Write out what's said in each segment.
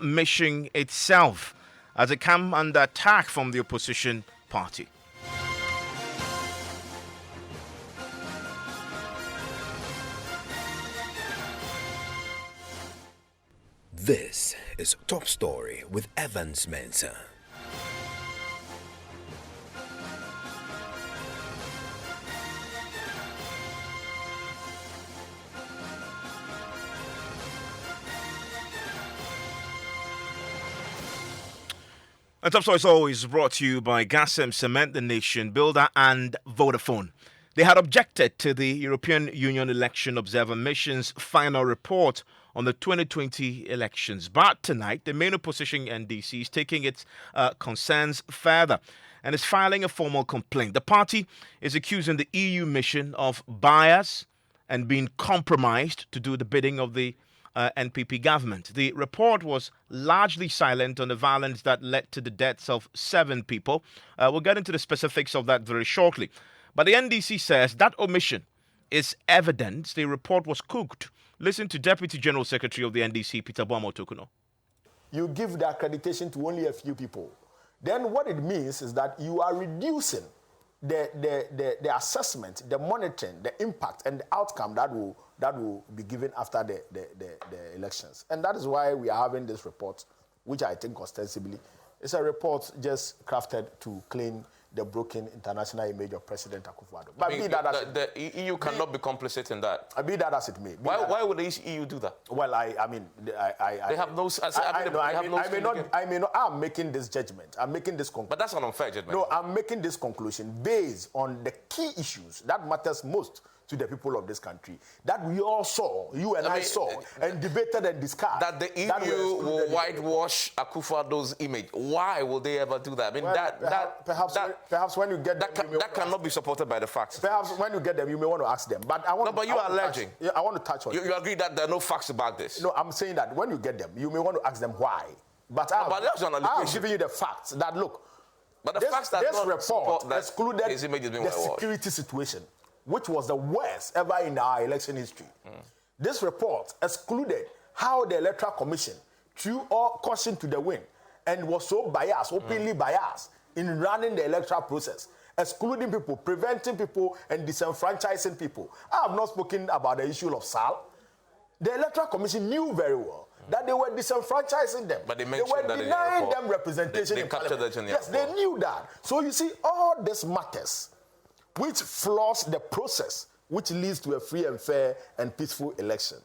mission itself as it come under attack from the opposition party. This is Top Story with Evans Mensah. And Top Story is always brought to you by Gasem Cement, the Nation Builder, and Vodafone. They had objected to the European Union Election Observer Mission's final report on the 2020 elections. But tonight, the main opposition NDC is taking its concerns further and is filing a formal complaint. The party is accusing the EU mission of bias and being compromised to do the bidding of the NPP government. The report was largely silent on the violence that led to the deaths of 7 people. We'll get into the specifics of that very shortly. But the NDC says that omission is evidence the report was cooked. Listen to Deputy General Secretary of the NDC, Peter Boamo-Tokuno. You give the accreditation to only a few people. Then what it means is that you are reducing the assessment, the monitoring, the impact, and the outcome that will be given after the elections. And that is why we are having this report, which I think ostensibly is a report just crafted to clean the broken international image of President Akufo-Addo. But the EU cannot be complicit in that. Be that as it may. Why would the EU do that? Well, they have no. I may not. I'm making this judgment. I'm making this conclusion. But that's an unfair judgment. No, I'm making this conclusion based on the key issues that matters most to the people of this country that we all saw, you and I saw, and debated and discussed. That the EU will whitewash Akufo-Addo's image. Why will they ever do that? I mean, perhaps when you get them, that cannot be supported by the facts. Perhaps when you get them, you may want to ask them. But you are alleging. I want to touch on. You agree that there are no facts about this? No, I'm saying that when you get them, you may want to ask them why. But I'm giving you the facts that look. But the facts that this report that excluded his image is being the security situation, which was the worst ever in our election history. This report excluded how the Electoral Commission threw all caution to the wind and was so biased, openly biased, in running the electoral process, excluding people, preventing people, and disenfranchising people. I have not spoken about the issue of SAL. The Electoral Commission knew very well that they were disenfranchising them. But they were denying them representation in Parliament. Yes, they knew that. So you see, all these matters which flaws the process, which leads to a free and fair and peaceful election,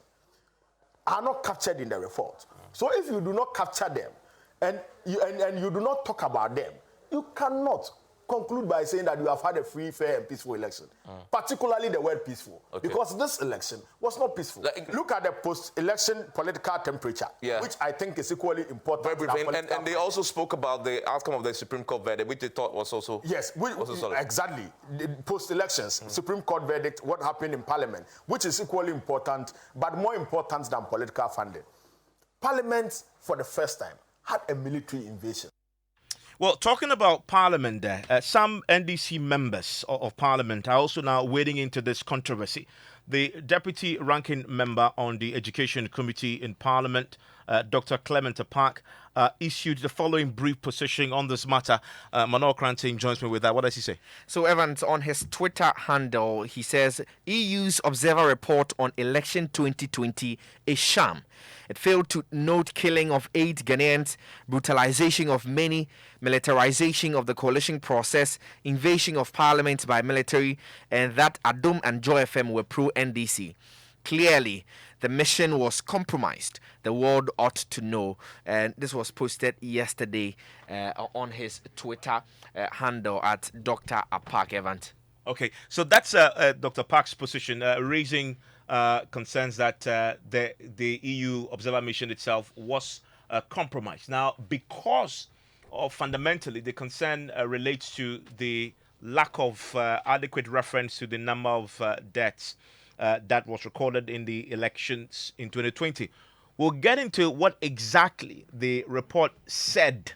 are not captured in the report. So if you do not capture them and you do not talk about them, you cannot conclude by saying that you have had a free, fair, and peaceful election. Particularly the word peaceful. Okay. Because this election was not peaceful. Look at the post-election political temperature, which I think is equally important. Very brief. And they also spoke about the outcome of the Supreme Court verdict, which they thought was also... Yes, exactly. The post-elections, Supreme Court verdict, what happened in Parliament, which is equally important, but more important than political funding. Parliament, for the first time, had a military invasion. Well, talking about Parliament there, some NDC members of Parliament are also now wading into this controversy. The Deputy Ranking Member on the Education Committee in Parliament, Dr. Clement Apak, issued the following brief position on this matter. Manor Kranting joins me with that. What does he say? So, Evans, on his Twitter handle, he says, EU's Observer Report on Election 2020 is sham. It failed to note killing of 8 Ghanaians, brutalization of many, militarization of the coalition process, invasion of parliament by military, and that Adum and Joy FM were pro-NDC. Clearly, the mission was compromised. The world ought to know. And this was posted yesterday on his Twitter handle at Dr. Apak Evans. Okay, so that's Dr. Park's position, raising concerns that the EU observer mission itself was compromised. Now, because of fundamentally the concern relates to the lack of adequate reference to the number of deaths that was recorded in the elections in 2020. We'll get into what exactly the report said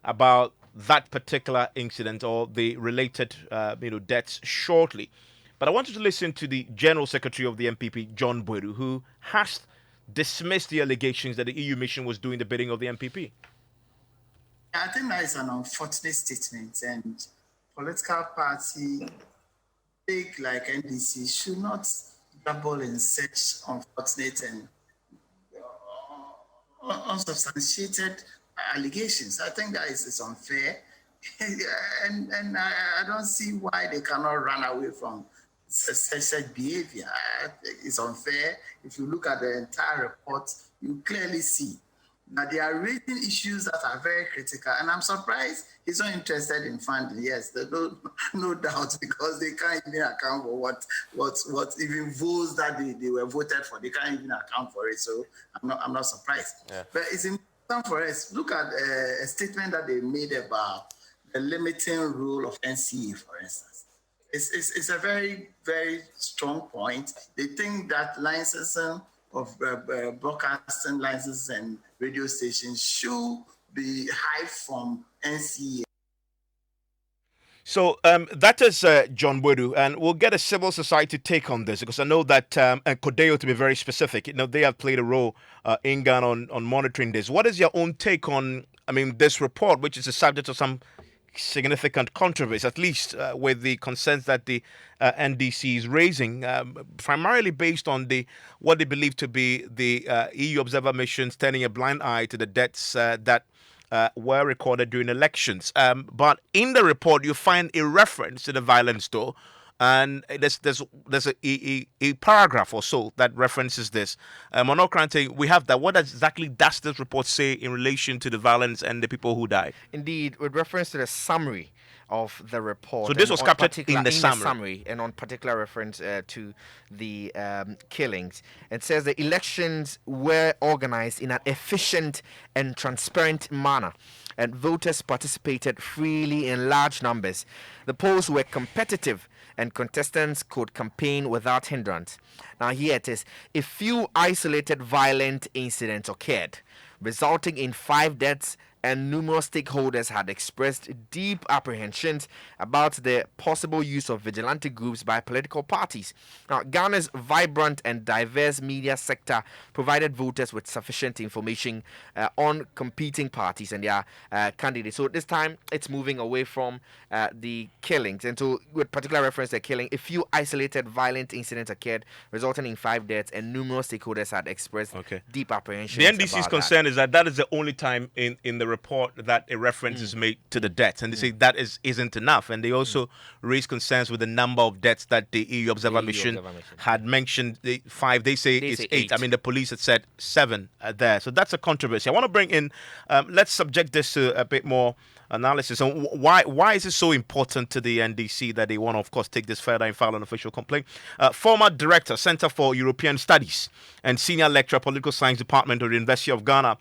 about that particular incident or the related deaths shortly. But I wanted to listen to the General Secretary of the MPP, John Boyru, who has dismissed the allegations that the EU mission was doing the bidding of the MPP. I think that is an unfortunate statement, and political party big like NDC should not dabble in such unfortunate and unsubstantiated allegations. I think that is unfair, and I don't see why they cannot run away from such behavior. It's unfair. If you look at the entire report, you clearly see that they are raising issues that are very critical, and I'm surprised he's not interested in funding. Yes, there's no doubt, because they can't even account for what even votes that they were voted for. They can't even account for it. So I'm not surprised. Yeah. But it's important for us. Look at a statement that they made about the limiting role of NCA, for instance. It's a very, very strong point. They think that licensing of broadcasting licenses and radio stations should be hived from NCA. So that is John Wedu, and we'll get a civil society take on this, because I know that, and Codeo, to be very specific, they have played a role in Ghana on monitoring this. What is your own take on, this report, which is the subject of some significant controversy, at least with the concerns that the NDC is raising, primarily based on what they believe to be the EU observer missions turning a blind eye to the deaths that were recorded during elections. But in the report, you find a reference to the violence, though, and there's a paragraph or so that references this. Monokrantey, we have that. What exactly does this report say in relation to the violence and the people who died? Indeed, with reference to the summary of the report. So this was captured in the summary. And on particular reference to the killings. It says the elections were organized in an efficient and transparent manner, and voters participated freely in large numbers. The polls were competitive, and contestants could campaign without hindrance. Now here it is. A few isolated violent incidents occurred, resulting in 5 deaths, and numerous stakeholders had expressed deep apprehensions about the possible use of vigilante groups by political parties. Now, Ghana's vibrant and diverse media sector provided voters with sufficient information on competing parties and their candidates. So this time, it's moving away from the killings. And so, with particular reference to the killing, a few isolated violent incidents occurred, resulting in 5 deaths, and numerous stakeholders had expressed deep apprehensions. The NDC's concern is that is the only time in the report that a reference is made to the deaths, and they say that isn't enough, and they also raise concerns with the number of deaths that the EU Observer Mission had mentioned. 5, they say it's 8. The police had said 7 there, so that's a controversy. I want to bring in, let's subject this to a bit more analysis. And why is it so important to the NDC that they want to, of course, take this further and file an official complaint? Former Director, Center for European Studies and Senior Lecturer, Political Science Department of the University of Ghana,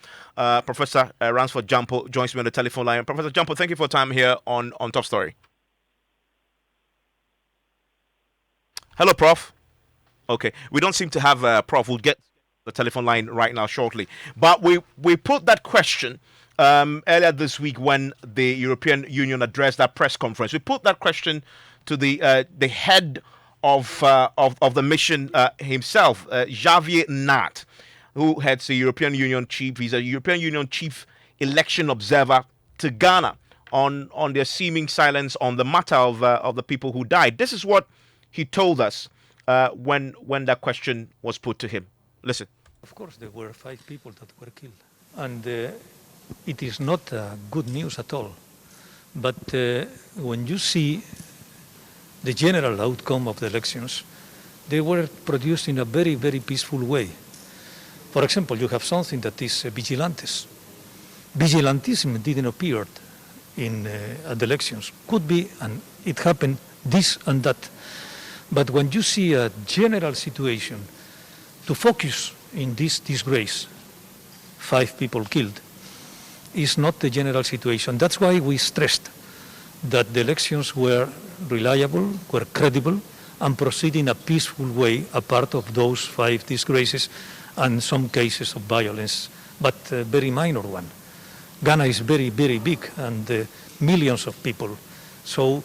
Professor Ransford Jampo, joins me on the telephone line. Professor Jampo, thank you for your time here on Top Story. Hello, Prof. Okay, we don't seem to have Prof. We'll get the telephone line right now shortly. But we put that question earlier this week when the European Union addressed that press conference. We put that question to the head of the mission himself, Javier Nat, who heads the European Union chief. He's a European Union chief election observer to Ghana on their seeming silence on the matter of the people who died. This is what he told us when that question was put to him. Listen. Of course, there were 5 people that were killed, and it is not good news at all. But when you see the general outcome of the elections, they were produced in a very, very peaceful way. For example, you have something that is vigilantes. Vigilantism didn't appear at the elections. Could be, and it happened, this and that. But when you see a general situation, to focus in this disgrace, 5 people killed, is not the general situation. That's why we stressed that the elections were reliable, were credible, and proceed in a peaceful way, apart of those 5 disgraces and some cases of violence, but a very minor one. Ghana is very, very big, and millions of people. So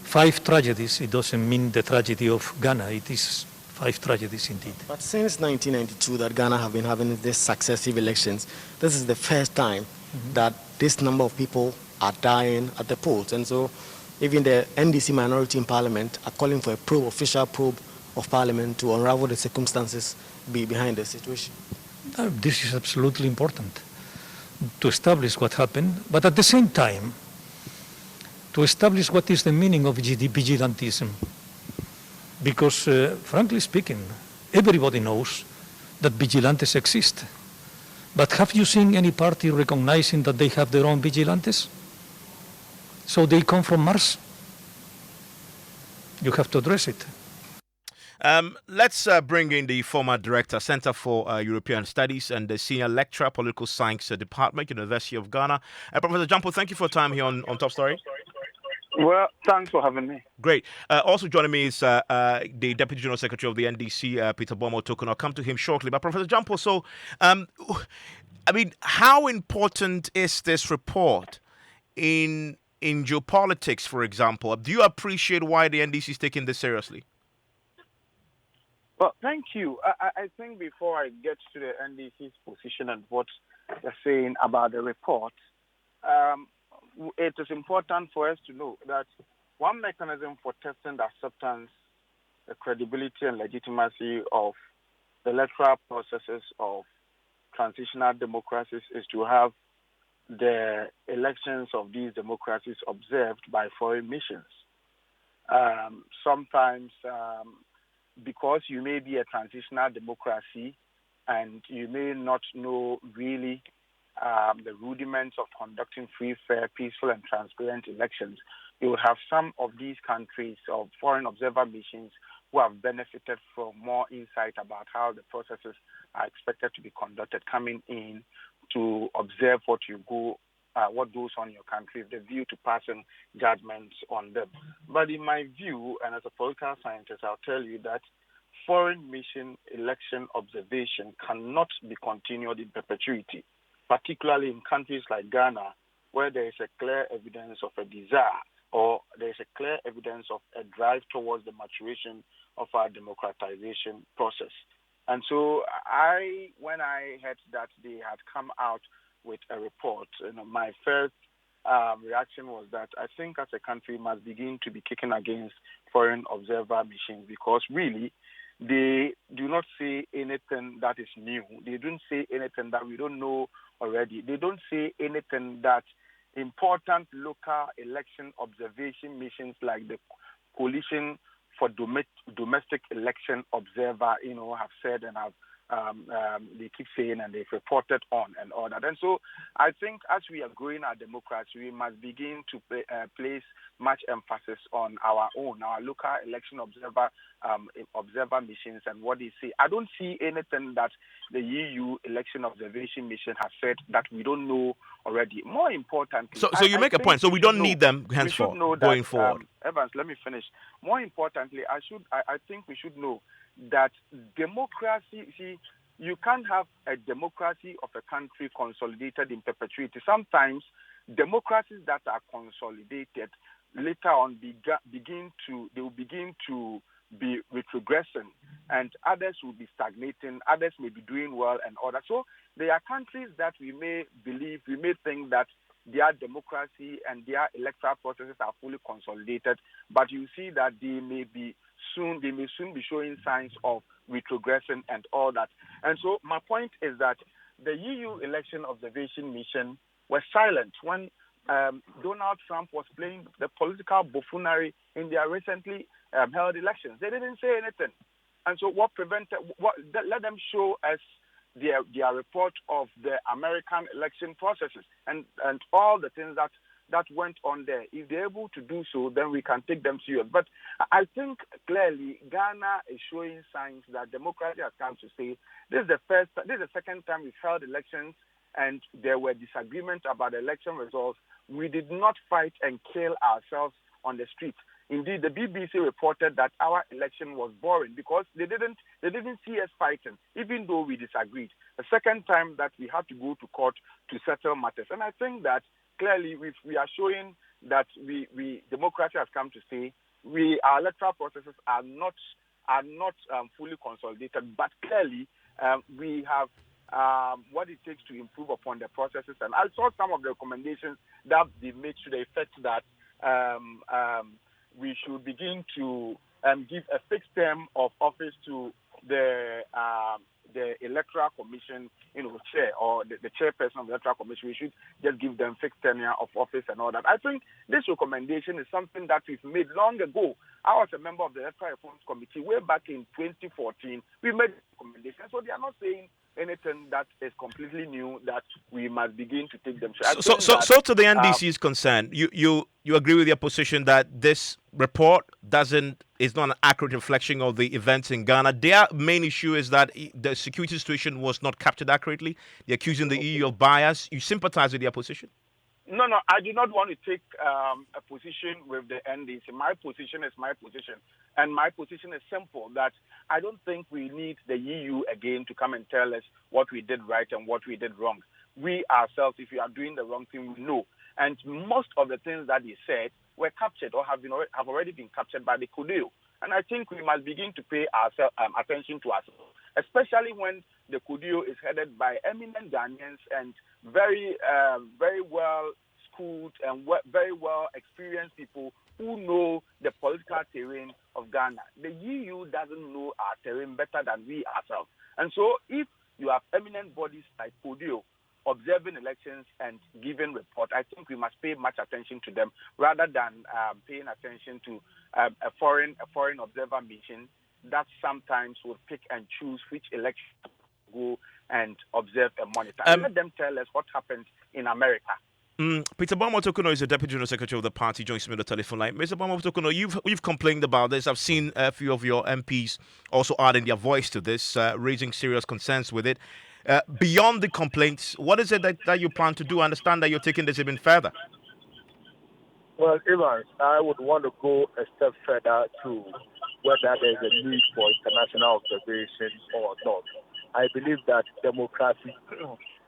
5 tragedies, it doesn't mean the tragedy of Ghana. It is 5 tragedies indeed. But since 1992 that Ghana have been having these successive elections, this is the first time that this number of people are dying at the polls. And so even the NDC minority in parliament are calling for a probe, official probe of parliament to unravel the circumstances behind the situation. This is absolutely important to establish what happened, but at the same time, to establish what is the meaning of vigilantism. Because, frankly speaking, everybody knows that vigilantes exist. But have you seen any party recognizing that they have their own vigilantes? So they come from Mars? You have to address it. Let's bring in the former director, Center for European Studies, and the senior lecturer, Political Science Department, University of Ghana. Professor Jampo, thank you for your time here on Top Story. Well, thanks for having me. Great. Also joining me is the Deputy General Secretary of the NDC, Peter Bomo Token. I'll come to him shortly. But Professor Jampo, so, how important is this report in geopolitics, for example? Do you appreciate why the NDC is taking this seriously? Well, thank you. I think before I get to the NDC's position and what they're saying about the report, it is important for us to know that one mechanism for testing the acceptance, the credibility and legitimacy of the electoral processes of transitional democracies is to have the elections of these democracies observed by foreign missions. Sometimes, because you may be a transitional democracy and you may not know really the rudiments of conducting free, fair, peaceful, and transparent elections, you will have some of these countries or foreign observer missions who have benefited from more insight about how the processes are expected to be conducted, coming in to observe what goes on in your country, with the view to passing judgments on them. But in my view, and as a political scientist, I'll tell you that foreign mission election observation cannot be continued in perpetuity, particularly in countries like Ghana, where there is a clear evidence of a desire or there is a clear evidence of a drive towards the maturation of our democratization process. And so when I heard that they had come out with a report, my first reaction was that I think as a country must begin to be kicking against foreign observer missions, because really they do not say anything that is new. They don't say anything that we don't know already. They don't say anything that important local election observation missions like the Coalition for Domestic Election Observer, have said and have they keep saying and they've reported on and all that. And so I think as we are growing our democracy, we must begin to place much emphasis on our local election observer missions and what they say. I don't see anything that the EU election observation mission has said that we don't know already. More importantly, so you make a point. So we don't need them henceforth going forward. Evans, let me finish. More importantly, I think we should know that democracy, you can't have a democracy of a country consolidated in perpetuity. Sometimes democracies that are consolidated later on begin to be retrogressing, and others will be stagnating, others may be doing well and all that. So there are countries that we may think that their democracy and their electoral processes are fully consolidated, but you see that they may soon be showing signs of retrogression and all that. And so my point is that the EU election observation mission was silent when Donald Trump was playing the political buffoonery in their recently held elections. They didn't say anything. And so let them show us their report of the American election processes and all the things that went on there. If they're able to do so, then we can take them serious. But I think clearly Ghana is showing signs that democracy has come to stay. This is the second time we've held elections and there were disagreements about the election results. We did not fight and kill ourselves on the street. Indeed, the BBC reported that our election was boring because they didn't see us fighting, even though we disagreed. The second time that we had to go to court to settle matters. And I think that clearly we are showing that democracy has come to stay. Our electoral processes are not are not fully consolidated, but clearly we have what it takes to improve upon the processes. And I saw some of the recommendations that they made to the effect that we should begin to give a fixed term of office to the Electoral Commission, chair or the chairperson of the Electoral Commission. We should just give them fixed tenure of office and all that. I think this recommendation is something that we've made long ago. I was a member of the Electoral Reforms Committee way back in 2014. We made recommendations, so they are not saying anything that is completely new that we must begin to take them. So to the NDC's concern, you agree with your position that this report is not an accurate reflection of the events in Ghana. Their main issue is that the security situation was not captured accurately. They're accusing the EU of bias. You sympathize with their position? No, I do not want to take a position with the NDC. My position is my position. And my position is simple, that I don't think we need the EU again to come and tell us what we did right and what we did wrong. We ourselves, if we are doing the wrong thing, we know. And most of the things that they said were captured or have already been captured by the CODEO. And I think we must begin to pay attention to ourselves, especially when the CODEO is headed by eminent Ghanaians and very well schooled and very well experienced people who know the political terrain of Ghana. The EU doesn't know our terrain better than we ourselves. And so if you have eminent bodies like CODEO observing elections and giving report, I think we must pay much attention to them rather than paying attention to a foreign observer mission that sometimes will pick and choose which election to go and observe and monitor. Let them tell us what happened in America. Peter Bomotokuno is the Deputy General Secretary of the party, joins me on the telephone line. Mr. Bomotokuno, you've complained about this. I've seen a few of your MPs also adding their voice to this, raising serious concerns with it. Beyond the complaints, what is it that you plan to do? I understand that you're taking this even further. Well, Evans, I would want to go a step further to whether there's a need for international observation or not. I believe that democracy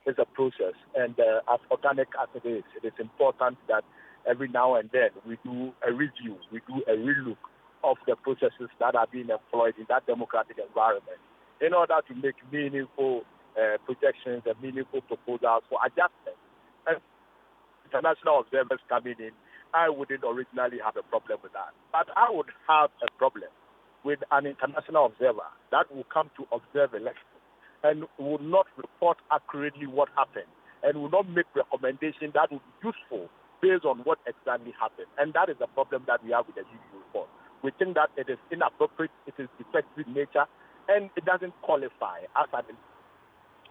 is a process, and as organic as it is important that every now and then we do a review, we do a relook of the processes that are being employed in that democratic environment in order to make meaningful projections and meaningful proposals for adjustment. And international observers coming in, I wouldn't originally have a problem with that. But I would have a problem with an international observer that will come to observe elections and will not report accurately what happened and will not make recommendations that would be useful based on what exactly happened. And that is the problem that we have with the EU report. We think that it is inappropriate, it is defective in nature, and it doesn't qualify as an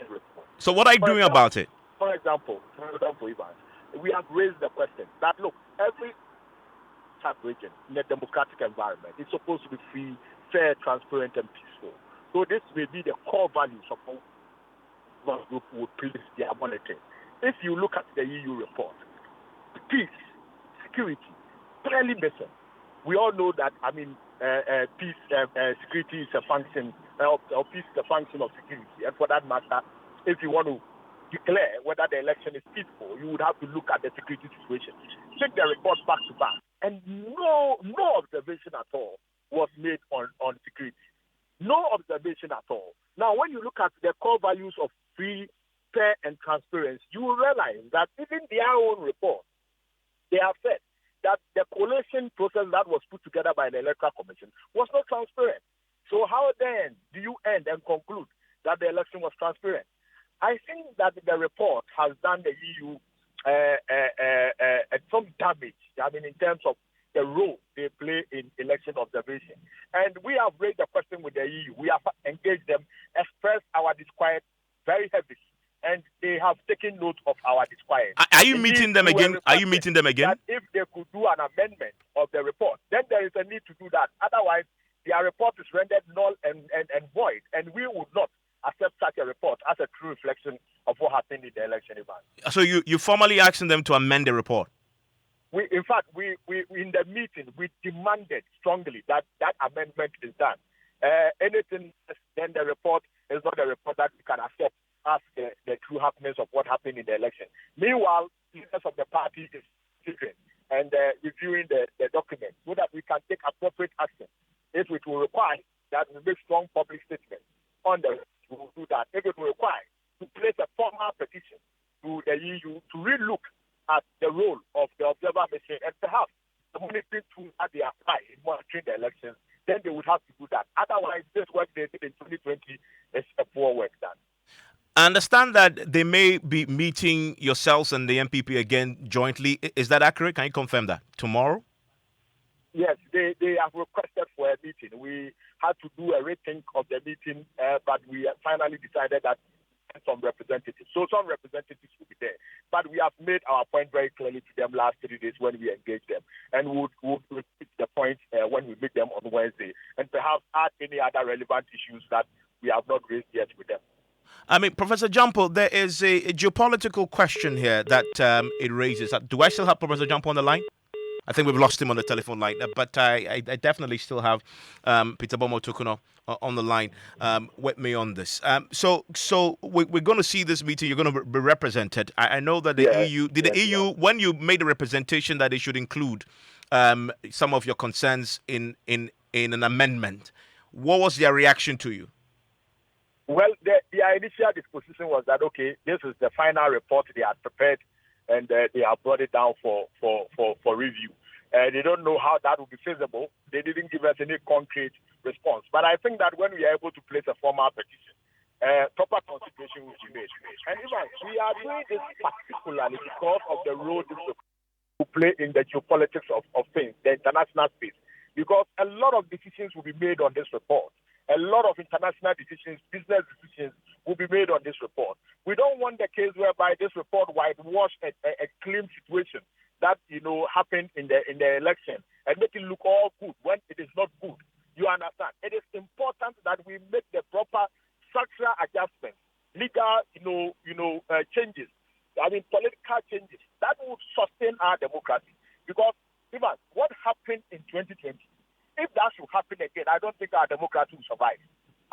report. So what are you doing about it? For example, Evans, we have raised the question that, look, every sub-region in a democratic environment is supposed to be free, fair, transparent, and peaceful. So this may be the core values of what group would place their monitoring. If you look at the EU report, peace, security, clearly missing. We all know that, peace, security is a function, or peace is a function of security. And for that matter, if you want to declare whether the election is peaceful, you would have to look at the security situation. Take the report back to back. And no observation at all was made on security. No observation at all. Now, when you look at the core values of free, fair, and transparency, you will realize that even their own report, they have said that the collation process that was put together by the Electoral Commission was not transparent. So how then do you end and conclude that the election was transparent? I think that the report has done the EU some damage, in terms of the role they play in election observation. And we have raised the question with the EU. We have engaged them, expressed our disquiet very heavily, and they have taken note of our disquiet. Are you meeting them again? Are you meeting them again? That if they could do an amendment of the report, then there is a need to do that. Otherwise, their report is rendered null and void, and we would not accept such a report as a true reflection of what happened in the election event. So you formally asking them to amend the report? We in the meeting, we demanded strongly that amendment is done. Anything less than the report is not a report that we can accept as the true happenings of what happened in the election. Meanwhile, leaders of the party is sitting and reviewing the document so that we can take appropriate action if it will require that we make strong public statements on the we will do that. If it will require to place a formal petition to the EU to relook at the role of the observer mission and perhaps the monitoring tools that they apply in monitoring the elections, then they would have to do that. Otherwise, this work they did in 2020 is a poor work done. I understand that they may be meeting yourselves and the MPP again jointly. Is that accurate? Can you confirm that? Tomorrow? Yes, they have requested for a meeting. We had to do a rethink of the meeting, but we finally decided that some representatives. So some representatives will be there. But we have made our point very clearly to them last 3 days when we engaged them. And we'll repeat the point when we meet them on Wednesday. And perhaps add any other relevant issues that we have not raised yet with them. I mean, Professor Jampo, there is a geopolitical question here that it raises. Do I still have Professor Jampo on the line? I think we've lost him on the telephone line, but I definitely still have Peter Bomo Tukuno on the line with me on this. So we're going to see this meeting. You're going to be represented. I know that the EU, the EU, when you made a representation that it should include some of your concerns in an amendment, what was their reaction to you? Well, their initial disposition was that, okay, this is the final report they had prepared, and they have brought it down for review. They don't know how that will be feasible. They didn't give us any concrete response. But I think that when we are able to place a formal petition, proper consideration will be made. And even we are doing this particularly because of the role this will play in the geopolitics of things, the international space. Because a lot of decisions will be made on this report. A lot of international decisions, business decisions will be made on this report. We don't want the case whereby this report whitewash a clean situation that happened in the election and make it look all good when it is not good. You understand? It is important that we make the proper structural adjustments, legal, changes. I mean, political changes that would sustain our democracy. Because even what happened in 2020, if that should happen again, I don't think our democracy will survive.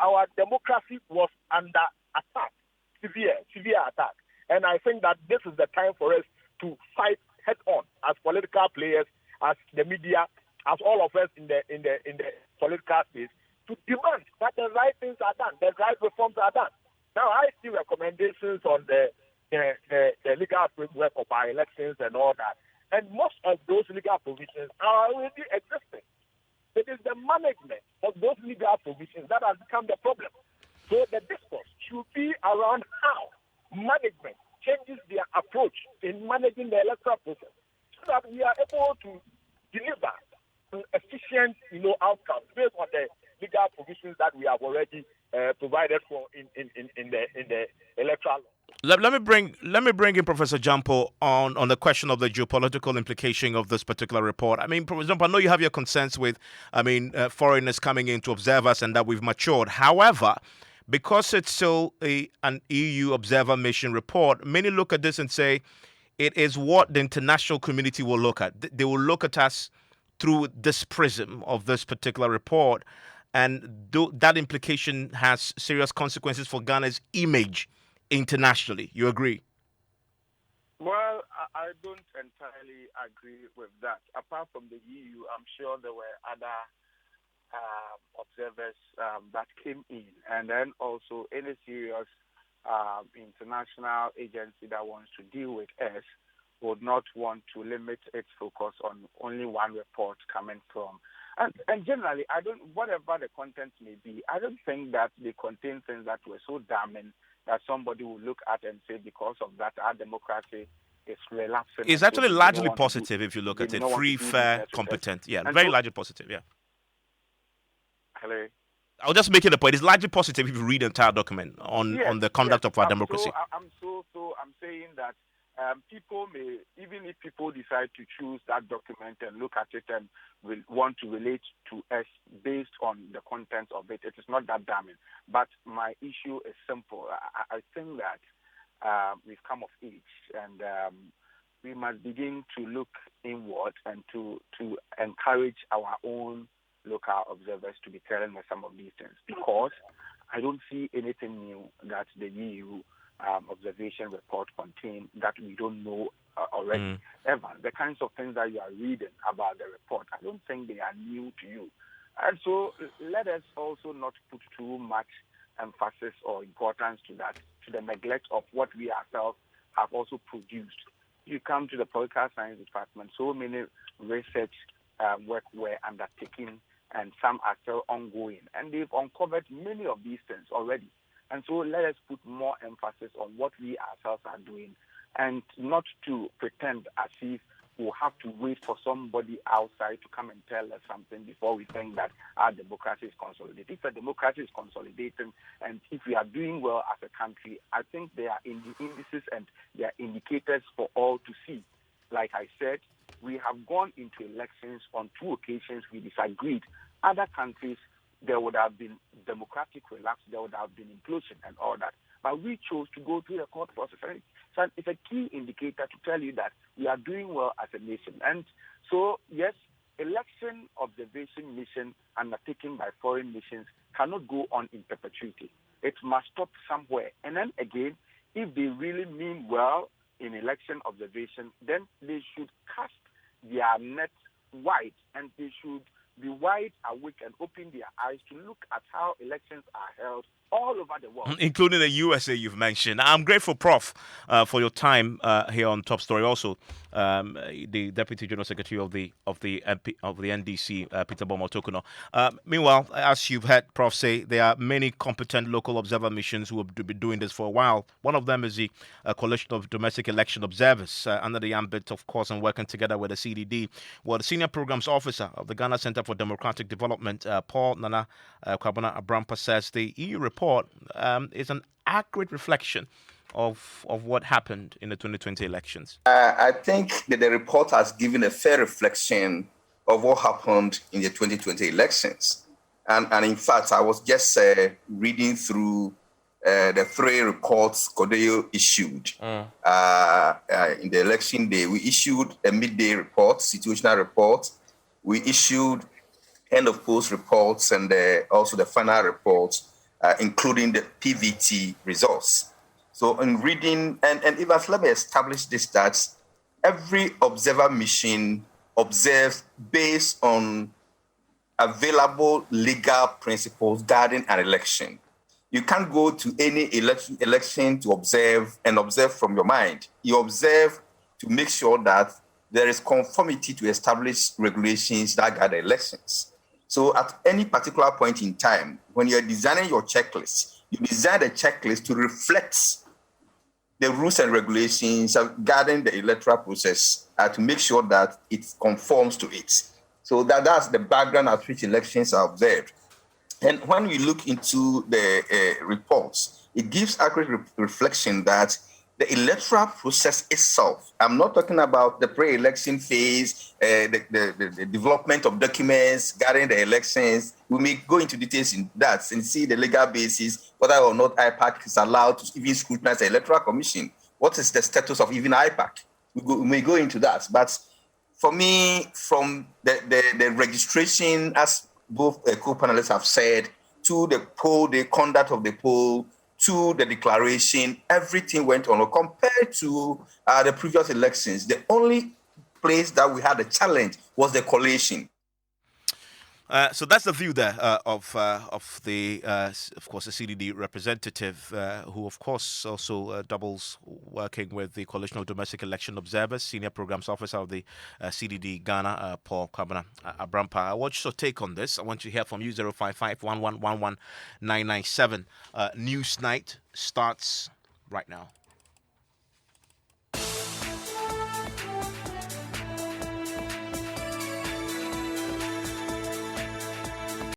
Our democracy was under attack, severe attack. And I think that this is the time for us to fight head on as political players, as the media, as all of us in the political space, to demand that the right things are done, the right reforms are done. Now, I see recommendations on the legal framework of our elections and all that. And most of those legal provisions are already existing. It is the management of those legal provisions that has become the problem. So the discourse should be around how management changes their approach in managing the electoral process so that we are able to deliver efficient outcomes based on the legal provisions that we have already provided for in the electoral law. Let me bring in Professor Jampo on the question of the geopolitical implication of this particular report. I mean, Professor Jampo, I know you have your concerns with, foreigners coming in to observe us and that we've matured. However, because it's still an EU observer mission report, many look at this and say it is what the international community will look at. They will look at us through this prism of this particular report, and that implication has serious consequences for Ghana's image internationally. You agree? Well, I don't entirely agree with that. Apart from the EU, I'm sure there were other observers that came in, and then also any serious international agency that wants to deal with us would not want to limit its focus on only one report coming from. And generally, whatever the content may be, I don't think that they contain things that were so damning that somebody will look at and say, because of that, our democracy is relapsing. It's actually largely positive if you look at it. Free, fair, competent. Yeah, and very largely positive, yeah. Hello? I was just making a point. It's largely positive if you read the entire document on the conduct of our democracy. I'm saying that people may, even if people decide to choose that document and look at it and will want to relate to us based on the content of it, it is not that damning. But my issue is simple. I think that we've come of age, and we must begin to look inward and to encourage our own local observers to be telling us some of these things, because I don't see anything new that the EU observation report contains that we don't know already. Evan, the kinds of things that you are reading about the report, I don't think they are new to you. And so let us also not put too much emphasis or importance to that, to the neglect of what we ourselves have also produced. You come to the political science department, so many research work were undertaken and some are still ongoing. And they've uncovered many of these things already. And so let us put more emphasis on what we ourselves are doing and not to pretend as if we'll have to wait for somebody outside to come and tell us something before we think that our democracy is consolidated. If a democracy is consolidating and if we are doing well as a country, I think there are indices and there are indicators for all to see. Like I said, we have gone into elections on 2 occasions. We disagreed. Other countries, there would have been democratic relapse, there would have been implosion and all that. But we chose to go through the court process. And so it's a key indicator to tell you that we are doing well as a nation. And so, yes, election observation mission undertaken by foreign nations cannot go on in perpetuity. It must stop somewhere. And then again, if they really mean well in election observation, then they should cast their net wide and they should be wide awake and open their eyes to look at how elections are held all over the world, including the USA you've mentioned. I'm grateful, Prof, for your time here on Top Story. Also, the Deputy General Secretary of the NDC, Peter Bomotokuno. Meanwhile, as you've heard Prof say, there are many competent local observer missions who have been doing this for a while. One of them is the Coalition of Domestic Election Observers, under the ambit, of course, and working together with the CDD. Well, the Senior Programs Officer of the Ghana Center for Democratic Development, Paul Nana Kwabena Abrampa, says the EU report is an accurate reflection of what happened in the 2020 elections. I think that the report has given a fair reflection of what happened in the 2020 elections. And in fact, I was just reading through the 3 reports Codeo issued. In the election day, we issued a midday report, situational report. We issued end of post reports and also the final reports, including the PVT results. So in reading, and even let me establish this, that every observer mission observes based on available legal principles guarding an election. You can't go to any election to observe and observe from your mind. You observe to make sure that there is conformity to established regulations that guard the elections. So at any particular point in time, when you're designing your checklist, you design the checklist to reflect the rules and regulations guarding the electoral process to make sure that it conforms to it. So that's the background at which elections are observed. And when we look into the reports, it gives accurate reflection that the electoral process itself, I'm not talking about the pre-election phase, the development of documents guarding the elections. We may go into details in that and see the legal basis, whether or not IPAC is allowed to even scrutinize the Electoral Commission. What is the status of even IPAC? We may go into that. But for me, from the registration, as both co-panelists have said, to the poll, the conduct of the poll, to the declaration, everything went on. Compared to the previous elections, the only place that we had a challenge was the collation. So that's the view there of the, of course, the CDD representative, who, of course, also doubles working with the Coalition of Domestic Election Observers, Senior Programs Officer of the CDD Ghana, Paul Kwabena Abrampa. What's your take on this? I want to hear from you, 055-1111-997. News Night starts right now.